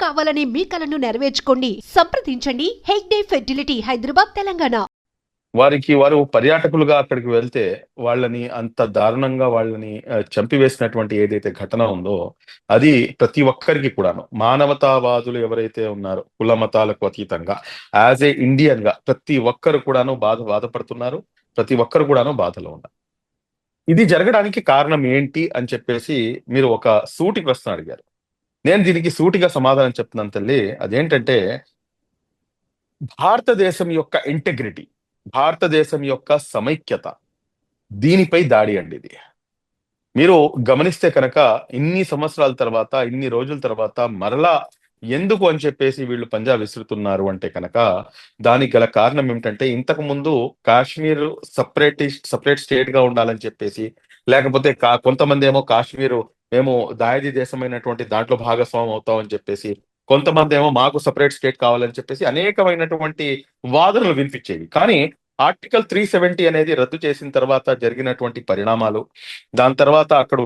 కావాలనే మీ కలను నెరవేర్చుకోండి. సంప్రదించండి హెగ్డే ఫెర్టిలిటీ, హైదరాబాద్, తెలంగాణ. వారు పర్యాటకులుగా అక్కడికి వెళ్తే వాళ్ళని అంత దారుణంగా వాళ్ళని చంపివేసినటువంటి ఏదైతే ఘటన ఉందో అది ప్రతి ఒక్కరికి కూడాను, మానవతావాదులు ఎవరైతే ఉన్నారో కుల మతాలకు అతీతంగా, యాజ్ ఏ ఇండియన్ గా ప్రతి ఒక్కరు కూడాను బాధపడుతున్నారు. ప్రతి ఒక్కరు కూడాను బాధలో ఉన్నారు. ఇది జరగడానికి కారణం ఏంటి అని చెప్పేసి మీరు ఒక సూటి ప్రశ్న అడిగారు. నేను దీనికి సూటిగా సమాధానం చెప్తున్నాను తల్లి. అదేంటంటే, భారతదేశం యొక్క ఇంటెగ్రిటీ, భారతదేశం యొక్క సమైక్యత, దీనిపై దాడి అండి ఇది. మీరు గమనిస్తే కనుక ఇన్ని సంవత్సరాల తర్వాత, ఇన్ని రోజుల తర్వాత మరలా ఎందుకు అని చెప్పేసి వీళ్ళు పంజా విసురుతున్నారు అంటే కనుక, దానికి గల కారణం ఏమిటంటే, ఇంతకు ముందు కాశ్మీర్ సపరేట్ స్టేట్ గా ఉండాలని చెప్పేసి, లేకపోతే కొంతమంది ఏమో కాశ్మీరు మేము దాయాది దేశమైనటువంటి దాంట్లో భాగస్వామ్యం అవుతామని చెప్పేసి, కొంతమంది ఏమో మాకు సపరేట్ స్టేట్ కావాలని చెప్పేసి అనేకమైనటువంటి వాదనలు వినిపించేవి. కానీ ఆర్టికల్ 370 అనేది రద్దు చేసిన తర్వాత జరిగినటువంటి పరిణామాలు, దాని తర్వాత అక్కడ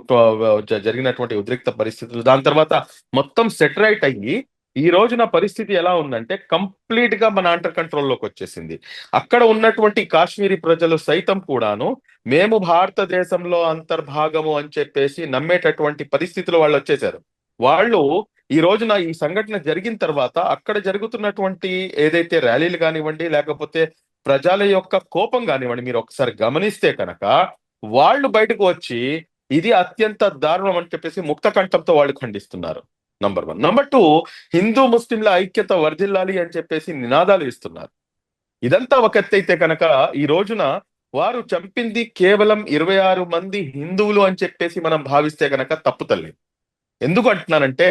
జరిగినటువంటి ఉద్రిక్త పరిస్థితులు, దాని తర్వాత మొత్తం సెటరైట్ అయ్యి ఈ రోజున పరిస్థితి ఎలా ఉందంటే కంప్లీట్ గా మన అండర్ కంట్రోల్లోకి వచ్చేసింది. అక్కడ ఉన్నటువంటి కాశ్మీరీ ప్రజలు సైతం కూడాను మేము భారతదేశంలో అంతర్భాగము అని చెప్పేసి నమ్మేటటువంటి పరిస్థితులు వాళ్ళు వచ్చేసారు. వాళ్ళు ఈ రోజున ఈ సంఘటన జరిగిన తర్వాత అక్కడ జరుగుతున్నటువంటి ఏదైతే ర్యాలీలు కానివ్వండి, లేకపోతే ప్రజల యొక్క కోపం కానివ్వండి, మీరు ఒకసారి గమనిస్తే కనుక వాళ్ళు బయటకు వచ్చి ఇది అత్యంత దారుణం అని చెప్పేసి ముక్త కంఠంతో వాళ్ళు ఖండిస్తున్నారు. నంబర్ 1. నంబర్ 2, హిందూ ముస్లింల ఐక్యత వర్ధిల్లాలి అని చెప్పేసి నినాదాలు ఇస్తున్నారు. ఇదంతా ఒక ఎత్తైతే కనుక ఈ రోజున వారు చంపింది కేవలం 26 మంది హిందువులు అని చెప్పేసి మనం భావిస్తే కనుక తప్పు తల్లి. ఎందుకు అంటున్నానంటే,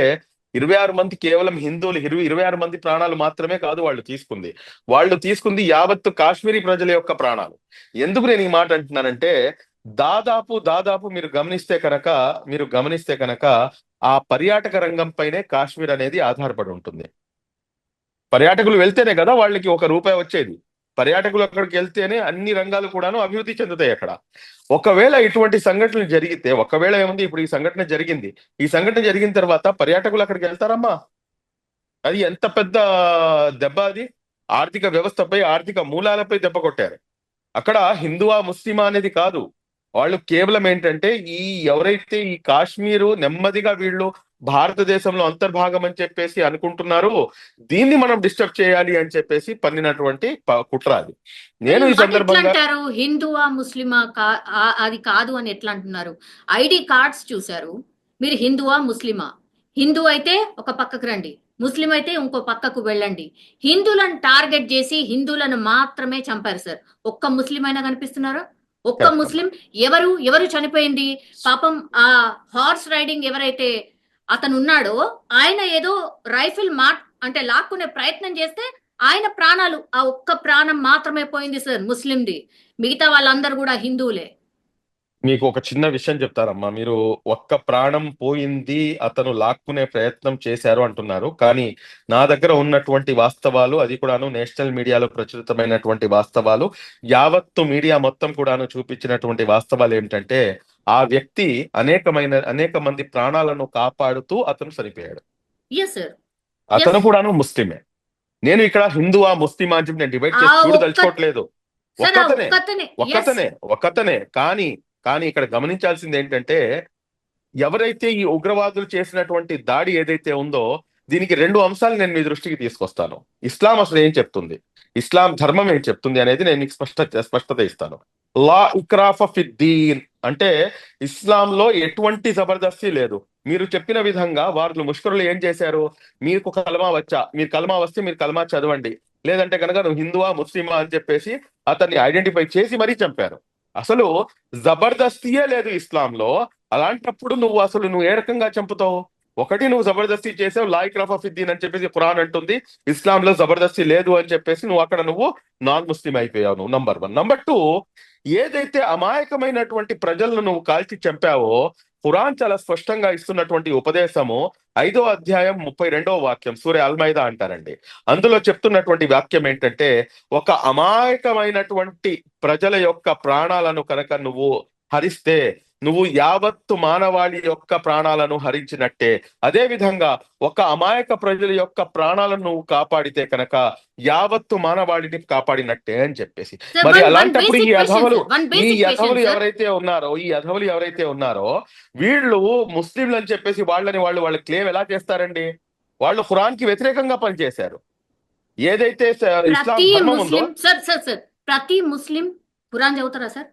26 మంది కేవలం హిందువులు, 26 మంది ప్రాణాలు మాత్రమే కాదు వాళ్ళు తీసుకుంది యావత్తు కాశ్మీరీ ప్రజల యొక్క ప్రాణాలు. ఎందుకు నేను ఈ మాట అంటున్నానంటే, దాదాపు మీరు గమనిస్తే కనుక ఆ పర్యాటక రంగం పైనే కాశ్మీర్ అనేది ఆధారపడి ఉంటుంది. పర్యాటకులు వెళ్తేనే కదా వాళ్ళకి ₹1 వచ్చేది. పర్యాటకులు అక్కడికి వెళ్తేనే అన్ని రంగాలు కూడాను అభివృద్ధి చెందుతాయి అక్కడ. ఒకవేళ ఇటువంటి సంఘటనలు జరిగితే, ఒకవేళ ఏముంది, ఇప్పుడు ఈ సంఘటన జరిగింది, ఈ సంఘటన జరిగిన తర్వాత పర్యాటకులు అక్కడికి వెళ్తారమ్మా? అది ఎంత పెద్ద దెబ్బ అది! ఆర్థిక వ్యవస్థపై, ఆర్థిక మూలాలపై దెబ్బ కొట్టారు. అక్కడ హిందువా ముస్లిమా అనేది కాదు, వాళ్ళు కేవలం ఏంటంటే ఎవరైతే ఈ కాశ్మీరు నెమ్మదిగా వీళ్ళు భారతదేశంలో అంతర్భాగం అని చెప్పేసి అనుకుంటున్నారు, దీన్ని మనం డిస్టర్బ్ చేయాలి అని చెప్పేసి పన్నినటువంటి కుట్ర అది. నేను ఈ సందర్భంగా హిందువా ముస్లిమా అది కాదు అని ఎట్లా అంటున్నారు? ఐడి కార్డ్స్ చూసారు మీరు, హిందువా ముస్లిమా? హిందూ అయితే ఒక పక్కకు రండి, ముస్లిం అయితే ఇంకో పక్కకు వెళ్ళండి. హిందువులను టార్గెట్ చేసి హిందువులను మాత్రమే చంపారు సార్. ఒక్క ముస్లిం అయినా కనిపిస్తున్నారా? ఒక్క ముస్లిం? ఎవరు చనిపోయింది పాపం? ఆ హార్స్ రైడింగ్ ఎవరైతే అతను ఉన్నాడో ఆయన ఏదో రైఫిల్ అంటే లాక్కునే ప్రయత్నం చేస్తే ఆయన ప్రాణాలు, ఆ ఒక్క ప్రాణం మాత్రమే పోయింది సార్ ముస్లింది. మిగతా వాళ్ళందరూ కూడా హిందువులే. మీకు ఒక చిన్న విషయం చెప్తారమ్మా. మీరు ఒక్క ప్రాణం పోయింది, అతను లాక్కునే ప్రయత్నం చేశారు అంటున్నారు. కానీ నా దగ్గర ఉన్నటువంటి వాస్తవాలు, అది కూడాను నేషనల్ మీడియాలో ప్రచురితమైనటువంటి వాస్తవాలు, యావత్తు మీడియా మొత్తం కూడాను చూపించినటువంటి వాస్తవాలు ఏమిటంటే, ఆ వ్యక్తి అనేక మంది ప్రాణాలను కాపాడుతూ అతను చనిపోయాడు. అతను కూడాను ముస్లిమే. నేను ఇక్కడ హిందువా ముస్లిమా అని చెప్పి నేను డిబేట్ చేసి చూడదలుచుకోవట్లేదు. ఒక్కతనే. కానీ ఇక్కడ గమనించాల్సింది ఏంటంటే, ఎవరైతే ఈ ఉగ్రవాదులు చేసినటువంటి దాడి ఏదైతే ఉందో, దీనికి 2 అంశాలు నేను మీ దృష్టికి తీసుకొస్తాను. ఇస్లాం అసలు ఏం చెప్తుంది, ఇస్లాం ధర్మం ఏం చెప్తుంది అనేది నేను మీకు స్పష్టత ఇస్తాను. లా ఇక్రాఫ ఫిద్దీన్ అంటే ఇస్లాంలో ఎటువంటి జబర్దస్తి లేదు. మీరు చెప్పిన విధంగా వాళ్ళు ముష్కరులు ఏం చేశారు, మీకు కలమా వచ్చా, మీరు కలమా వస్తే మీరు కలమా చదవండి, లేదంటే కనుక నువ్వు హిందువా ముస్లిమా అని చెప్పేసి అతన్ని ఐడెంటిఫై చేసి మరీ చంపారు. అసలు జబర్దస్తియే లేదు ఇస్లాంలో. అలాంటప్పుడు నువ్వు ఏ రకంగా చంపుతావు? ఒకటి, నువ్వు జబర్దస్తి చేసావు, లా ఇక్రాఫ ఫిద్దీన్ అని చెప్పేసి ఖురాన్ అంటుంది, ఇస్లాంలో జబర్దస్తి లేదు అని చెప్పేసి నువ్వు నాన్ ముస్లిం అయిపోయావు నువ్వు. నంబర్ 1. నంబర్ 2, ఏదైతే అమాయకమైనటువంటి ప్రజలను నువ్వు కాల్చి చంపావో, ఖురాన్ చాలా స్పష్టంగా ఇస్తున్నటువంటి ఉపదేశము 5వ అధ్యాయం 32వ వాక్యం, సూరే అల్-మైదా అంటారండి. అందులో చెప్తున్నటువంటి వాక్యం ఏంటంటే, ఒక అమాయకమైనటువంటి ప్రజల యొక్క ప్రాణాలను కనుక నువ్వు హరిస్తే, నువ్వు యావత్తు మానవాళి యొక్క ప్రాణాలను హరించినట్టే. అదే విధంగా ఒక అమాయక ప్రజల యొక్క ప్రాణాలను నువ్వు కాపాడితే కనుక యావత్తు మానవాళిని కాపాడినట్టే అని చెప్పేసి. సార్ మరి వన్ అలాంటప్పుడు బేసిక్ క్వశ్చన్ సార్, వన్ ఈ బేసిక్ క్వశ్చన్ యధవులు సార్. ఎవరైతే ఉన్నారో వీళ్ళు ముస్లింలు అని చెప్పేసి వాళ్ళ క్లెయిమ్ ఎలా చేస్తారండి? వాళ్ళు ఖురాన్ కి వ్యతిరేకంగా పనిచేశారు. ఏదైతే ఇస్లాం ప్రతి ధర్మం ఉందో, ముస్లిం సార్ ప్రతి ముస్లిం ఖురాన్ చదువుతారా సార్?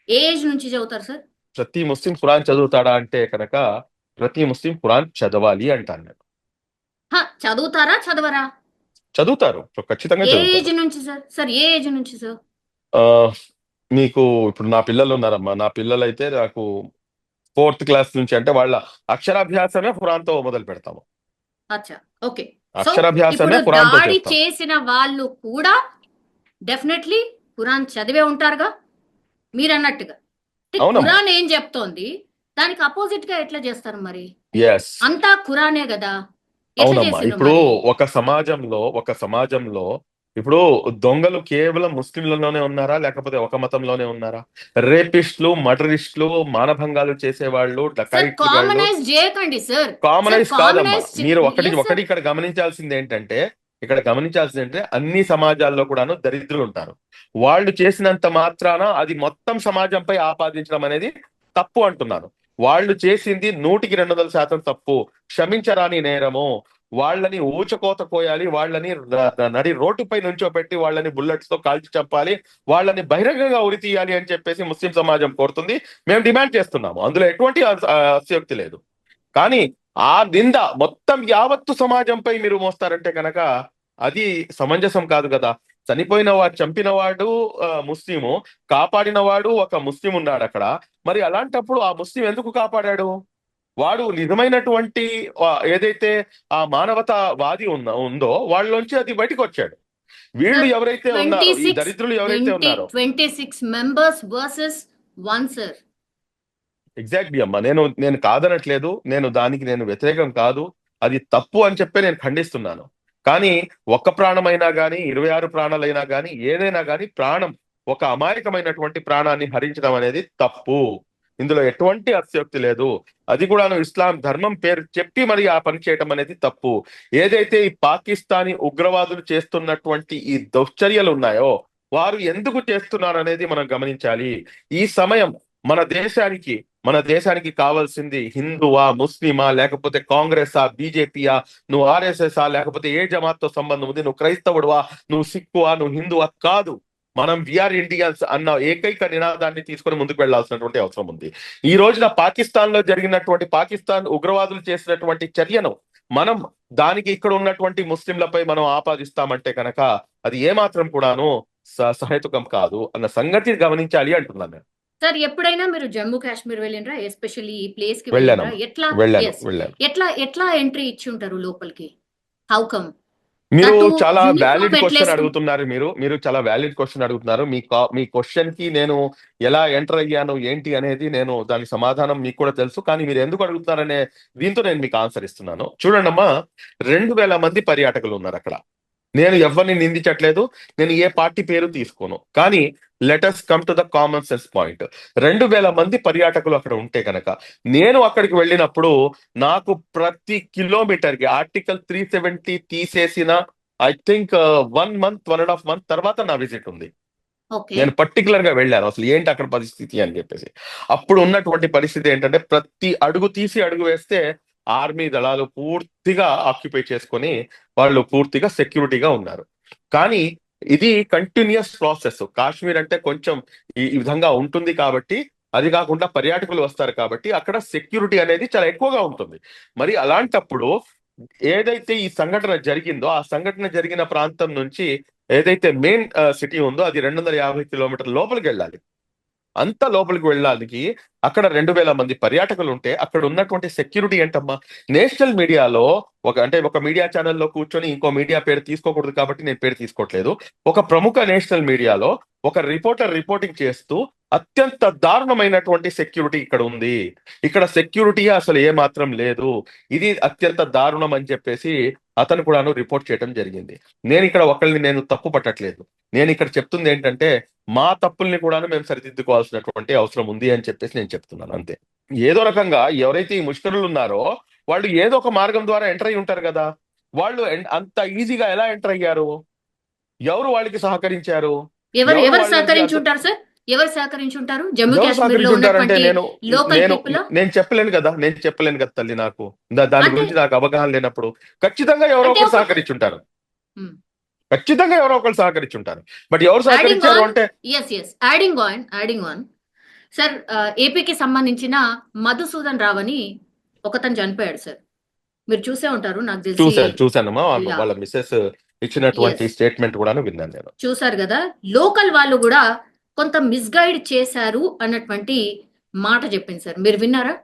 ఏ ఏజ్ నుంచి చదువుతారు సార్? ప్రతి ముస్లిం ఖురాన్ చదువుతాడా అంటే కనుక ప్రతి ముస్లిం ఖురాన్ చదవాలి అంటాను నేను. చదువుతారా చదవరా? చదువుతారు, ఖచ్చితంగా ఏ చదువుతారు. ఏజ్ నుంచి సార్? సార్ ఏ ఏజ్ నుంచి సార్? ఆ, మీకు ఇప్పుడు నా పిల్లలు ఉన్నారమ్మా. నా పిల్లలు అయితే నాకు 4th క్లాస్ నుంచి, అంటే వాళ్ళ అక్షరాభ్యాసమే ఖురాన్ తో మొదలు పెడతాము. అచ్చా, ఓకే. సో అక్షరాభ్యాసమే ఇప్పుడు ఖురాన్ తో దాడి చేస్తాం. చేసిన వాళ్ళు కూడా డెఫినెట్లీ ఖురాన్ చదివే ఉంటారుగా మీరు అన్నట్టుగా. అవునమ్మా. ఖురాన్ ఏం చెప్తోంది, దానికి అపోజిట్ గా ఎట్లా చేస్తారు మరి? ఎస్, అంతా ఖురానే కదా, ఎట్లా అవునమ్మా. చేసిండ్రు ఇప్పుడు మరి? ఒక సమాజంలో ఇప్పుడు దొంగలు కేవలం ముస్లింలలోనే ఉన్నారా, లేకపోతే ఒక మతంలోనే ఉన్నారా? రేపిస్టులు, మర్డరిస్టులు, మానభంగాలు చేసేవాళ్ళు, సార్ డకాయిట్లు వాళ్ళు కామనైజ్ చేయకండి సార్. కామనైజ్ కాదమ్మా. మీరు yes sir. ఒకటి ఇక్కడ గమనించాల్సింది ఏంటంటే అన్ని సమాజాల్లో కూడాను దరిద్రులు ఉంటారు. వాళ్ళు చేసినంత మాత్రాన అది మొత్తం సమాజంపై ఆపాదించడం అనేది తప్పు అంటున్నాను. వాళ్ళు చేసింది 100% తప్పు, క్షమించరాని నేరము. వాళ్ళని ఊచకోత కోయాలి, వాళ్ళని నడి రోడ్డుపై నుంచోపెట్టి వాళ్ళని బుల్లెట్స్ తో కాల్చి చంపాలి, వాళ్ళని బహిరంగంగా ఉరి తీయాలి అని చెప్పేసి ముస్లిం సమాజం కోరుతుంది. మేము డిమాండ్ చేస్తున్నాము. అందులో ఎటువంటి అతిశయోక్తి లేదు. కానీ ఆ నింద మొత్తం యావత్తు సమాజంపై మీరు మోస్తారంటే కనుక అది సమంజసం కాదు కదా. చంపినవాడు ముస్లిము, కాపాడినవాడు ఒక ముస్లిం ఉన్నాడు అక్కడ. మరి అలాంటప్పుడు ఆ ముస్లిం ఎందుకు కాపాడాడు? వాడు నిజమైనటువంటి ఏదైతే ఆ మానవతావాది ఉందో వాళ్ళలోంచి అది బయటకు వచ్చాడు. వీళ్ళు ఎవరైతే ఉన్నారో, ఈ దరిద్రులు ఎవరైతే ఉన్నారో, 26 members versus 1 సార్. ఎగ్జాక్ట్లీ అమ్మా. నేను కాదనట్లేదు, నేను వ్యతిరేకం కాదు. అది తప్పు అని చెప్పే నేను ఖండిస్తున్నాను. కానీ ఒక్క ప్రాణమైనా గానీ 26 ప్రాణాలైనా గానీ ఏదైనా గానీ ఒక అమాయకమైనటువంటి ప్రాణాన్ని హరించడం అనేది తప్పు. ఇందులో ఎటువంటి అతిశయోక్తి లేదు. అది కూడాను ఇస్లాం ధర్మం పేరు చెప్పి మరి ఆ పని చేయటం అనేది తప్పు. ఏదైతే ఈ పాకిస్తానీ ఉగ్రవాదులు చేస్తున్నటువంటి ఈ దుశ్చర్యలు ఉన్నాయో వారు ఎందుకు చేస్తున్నారు అనేది మనం గమనించాలి. ఈ సమయం మన దేశానికి కావాల్సింది హిందువా, ముస్లిమా, లేకపోతే కాంగ్రెసా, బీజేపీయా, నువ్వు ఆర్ఎస్ఎస్ఆ, లేకపోతే ఏ జమాత్తో సంబంధం ఉంది, నువ్వు క్రైస్తవుడువా, నువ్వు సిక్కువా, నువ్వు హిందువా కాదు. మనం విఆర్ ఇండియన్స్ అన్న ఏకైక నినాదాన్ని తీసుకొని ముందుకు వెళ్లాల్సినటువంటి అవసరం ఉంది. ఈ రోజున పాకిస్తాన్ ఉగ్రవాదులు చేసినటువంటి చర్యను మనం దానికి ఇక్కడ ఉన్నటువంటి ముస్లింలపై మనం ఆపాదిస్తామంటే కనుక అది ఏమాత్రం కూడాను సహేతుకం కాదు అన్న సంగతి గమనించాలి అంటున్నాను నేను. సార్ ఎప్పుడైనా మీరు జమ్మూ కాశ్మీర్ వెళ్ళినరా? ఎస్పెషల్లీ ఈ ప్లేస్ కి వెళ్ళాను. ఎట్లా ఎంట్రీ ఇచ్చి ఉంటారు లోపలికి? How come? మీరు చాలా వ్యాలిడ్ క్వశ్చన్ అడుగుతున్నారు. మీరు చాలా వ్యాలిడ్ క్వశ్చన్ అడుగుతున్నారు. మీ క్వశ్చన్ కి నేను ఎలా ఎంటర్ అయ్యాను ఏంటి అనేది దాని సమాధానం మీకు కూడా తెలుసు. కానీ మీరు ఎందుకు అడుగుతున్నారనే దీంతో నేను మీకు ఆన్సర్ ఇస్తున్నాను. చూడండి అమ్మా, 2000 మంది పర్యాటకులు ఉన్నారు అక్కడ. నేను ఎవరిని నిందించట్లేదు, నేను ఏ పార్టీ పేరు తీసుకోను. కానీ let us come to the common sense point. 2000 మంది పర్యాటకులు అక్కడ ఉంటే కనుక నేను అక్కడికి వెళ్ళినప్పుడు నాకు ప్రతి కిలోమీటర్కి ఆర్టికల్ 370 తీసేసిన ఐ థింక్ 1.5 month తర్వాత నా విజిట్ ఉంది. నేను పర్టికులర్ గా వెళ్ళాను అసలు ఏంటి అక్కడ పరిస్థితి అని చెప్పేసి. అప్పుడు ఉన్నటువంటి పరిస్థితి ఏంటంటే ప్రతి అడుగు వేస్తే ఆర్మీ దళాలు పూర్తిగా ఆక్యుపై చేసుకొని వాళ్ళు పూర్తిగా సెక్యూరిటీగా ఉన్నారు. కానీ ఇది కంటిన్యూస్ ప్రాసెస్. కాశ్మీర్ అంటే కొంచెం ఈ విధంగా ఉంటుంది కాబట్టి, అది కాకుండా పర్యాటకులు వస్తారు కాబట్టి అక్కడ సెక్యూరిటీ అనేది చాలా ఎక్కువగా ఉంటుంది. మరి అలాంటప్పుడు ఏదైతే ఈ సంఘటన జరిగిందో ఆ సంఘటన జరిగిన ప్రాంతం నుంచి ఏదైతే మెయిన్ సిటీ ఉందో అది 250 కిలోమీటర్ల లోపలికి వెళ్ళాలి. అంత లోపలికి వెళ్ళడానికి అక్కడ 2000 మంది పర్యాటకులు ఉంటే అక్కడ ఉన్నటువంటి సెక్యూరిటీ ఏంటమ్మా? నేషనల్ మీడియాలో ఒక మీడియా ఛానల్లో కూర్చొని ఇంకో మీడియా పేరు తీసుకోకూడదు కాబట్టి నేను పేరు తీసుకోవట్లేదు. ఒక ప్రముఖ నేషనల్ మీడియాలో ఒక రిపోర్టర్ రిపోర్టింగ్ చేస్తూ అత్యంత దారుణమైనటువంటి సెక్యూరిటీ ఇక్కడ ఉంది, ఇక్కడ సెక్యూరిటీ అసలు ఏ మాత్రం లేదు, ఇది అత్యంత దారుణం అని చెప్పేసి అతను కూడాను రిపోర్ట్ చేయడం జరిగింది. నేను ఇక్కడ ఒకళ్ళని నేను తప్పు పట్టట్లేదు. నేను ఇక్కడ చెప్తుంది ఏంటంటే మా తప్పుల్ని కూడాను మేము సరిదిద్దుకోవాల్సినటువంటి అవసరం ఉంది అని చెప్పేసి నేను చెప్తున్నాను అంతే. ఏదో రకంగా ఎవరైతే ఈ ముష్కరులు ఉన్నారో వాళ్ళు ఏదో ఒక మార్గం ద్వారా ఎంటర్ అయి ఉంటారు కదా. వాళ్ళు అంత ఈజీగా ఎలా ఎంటర్ అయ్యారు? ఎవరు వాళ్ళకి సహకరించారు? ఎవరు ఎవరు ఎవరు వాళ్ళకి సహకరించి ఉంటారు సార్? ఎవరు సహకరించి ఉంటారు? జమ్మూ ఎవరు కాశ్మీర్ లో సహకరించుంటారంటే ఉన్నటువంటి లోకల్ నేను పీపుల్ నేను చెప్పలేను కదా తల్లి. నాకు దాని అంటే గురించి నాకు అవగాహన లేనప్పుడు ఖచ్చితంగా ఎవరో అంటే ఒకరు ఒక సహకరించుంటారు. ఖచ్చితంగా ఎవరో ఒకరు సహకరించుంటారు. బట్ ఎవరు యాడింగ్ సహకరించారు ఆన్ అంటే యాడింగ్ ఆన్ సార్, ఏపీకి సంబంధించిన మధుసూదన్ రావు అని ఒకతను చనిపోయాడు సార్. మీరు చూసే ఉంటారు నాకు తెలిసి. చూశానమ్మా. యా, వాళ్ళ మిస్సెస్ ఇచ్చినటువంటి ఎస్, స్టేట్మెంట్ కూడాను విన్నాను నేను. చూసారు కదా. లోకల్ వాళ్ళు కూడా కొంత మిస్గైడ్ చేశారు అన్నటువంటి మాట చెప్పింది సార్. మీరు విన్నారా?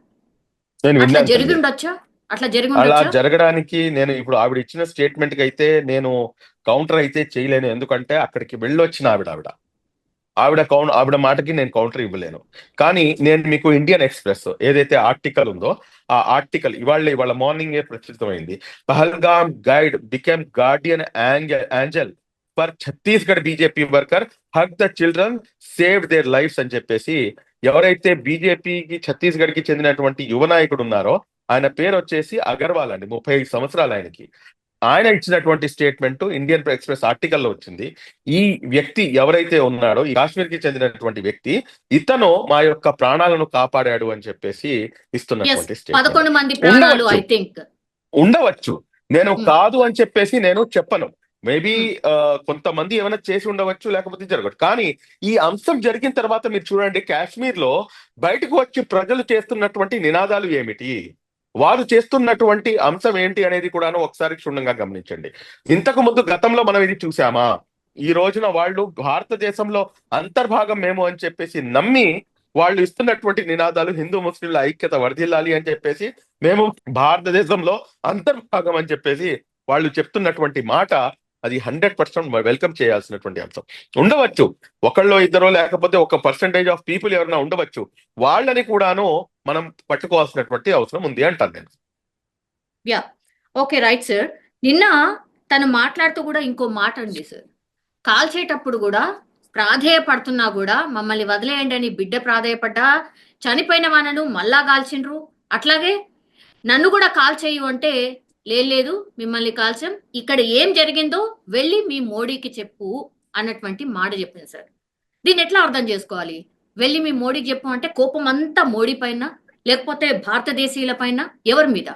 నేను అట్లా విన్నాను జరిగి తల్లి. ఉండొచ్చా? అట్లా జరిగి అలా ఉండొచ్చా? జరగడానికి నేను ఇప్పుడు ఆవిడ ఇచ్చిన స్టేట్మెంట్ కి అయితే నేను కౌంటర్ అయితే చేయలేను. ఎందుకంటే అక్కడికి వెళ్ళొచ్చిన ఆవిడ మాటకి నేను కౌంటర్ ఇవ్వలేను. కానీ నేను మీకు ఇండియన్ ఎక్స్‌ప్రెస్ ఏదైతే ఆర్టికల్ ఉందో ఆ ఆర్టికల్ ఇవాళ మార్నింగే ప్రచురితమైంది. Pahalgam guide became guardian angel for Chhattisgarh BJP worker hug the children saved their lives అని చెప్పేసి ఎవరైతే బీజేపీకి ఛత్తీస్‌గఢ్ కి చెందినటువంటి యువ నాయకుడు ఉన్నారో ఆయన పేరు వచ్చేసి అగర్వాల్ అండి. 35 సంవత్సరాలు ఆయనకి. ఆయన ఇచ్చినటువంటి స్టేట్మెంట్ ఇండియన్ ఎక్స్‌ప్రెస్ ఆర్టికల్లో వచ్చింది. ఈ వ్యక్తి ఎవరైతే ఉన్నాడో ఈ కాశ్మీర్ కి చెందినటువంటి వ్యక్తి ఇతను మా యొక్క ప్రాణాలను కాపాడాడు అని చెప్పేసి ఎస్, ఇస్తున్నటువంటి స్టేట్మెంట్. 11 మంది ప్రాణాలు ఐ థింక్. ఉండవచ్చు. నేను కాదు అని చెప్పేసి నేను చెప్పను. Maybe Hmm. కొంతమంది ఏమైనా చేసి ఉండవచ్చు, లేకపోతే జరగవచ్చు. కానీ ఈ అంశం జరిగిన తర్వాత మీరు చూడండి కాశ్మీర్ లో బయటకు వచ్చి ప్రజలు చేస్తున్నటువంటి నినాదాలు ఏమిటి, వారు చేస్తున్నటువంటి అంశం ఏంటి అనేది కూడాను ఒకసారి క్షుణ్ణంగా గమనించండి. ఇంతకు ముందు గతంలో మనం ఇది చూసామా? ఈ రోజున వాళ్ళు భారతదేశంలో అంతర్భాగం మేము అని చెప్పేసి నమ్మి వాళ్ళు ఇస్తున్నటువంటి నినాదాలు హిందూ ముస్లింల ఐక్యత వర్ధిల్లాలి అని చెప్పేసి, మేము భారతదేశంలో అంతర్భాగం అని చెప్పేసి వాళ్ళు చెప్తున్నటువంటి మాట అది 100% వెల్కమ్ చేయాల్సినటువంటి అంశం. ఉండవచ్చు ఒకళ్ళో ఇద్దరో లేకపోతే ఒక పర్సెంటేజ్ ఆఫ్ పీపుల్ ఎవరైనా ఉండవచ్చు. వాళ్ళని కూడాను మనం పట్టుకోవాల్సినటువంటి అవసరం ఉంది అంటాను నేను. Yeah, okay, right sir. నిన్న తను మాట్లాడుతూ కూడా ఇంకో మాట అండి సార్. కాల్చేటప్పుడు కూడా ప్రాధేయపడుతున్నా కూడా మమ్మల్ని వదిలేయండి అని బిడ్డ ప్రాధేయపడ్డా చనిపోయిన వాళ్ళను మళ్ళా కాల్చిండ్రు. అట్లాగే నన్ను కూడా కాల్చేయు అంటే లేదు మిమ్మల్ని కాల్చాం, ఇక్కడ ఏం జరిగిందో వెళ్ళి మీ మోడీకి చెప్పు అన్నటువంటి మాట చెప్పింది సార్. దీన్ని ఎట్లా అర్థం చేసుకోవాలి? వెళ్ళి మీ మోడీకి చెప్పు అంటే కోపం అంతా మోడీ పైన, లేకపోతే భారతదేశీయుల పైన, ఎవరి మీద?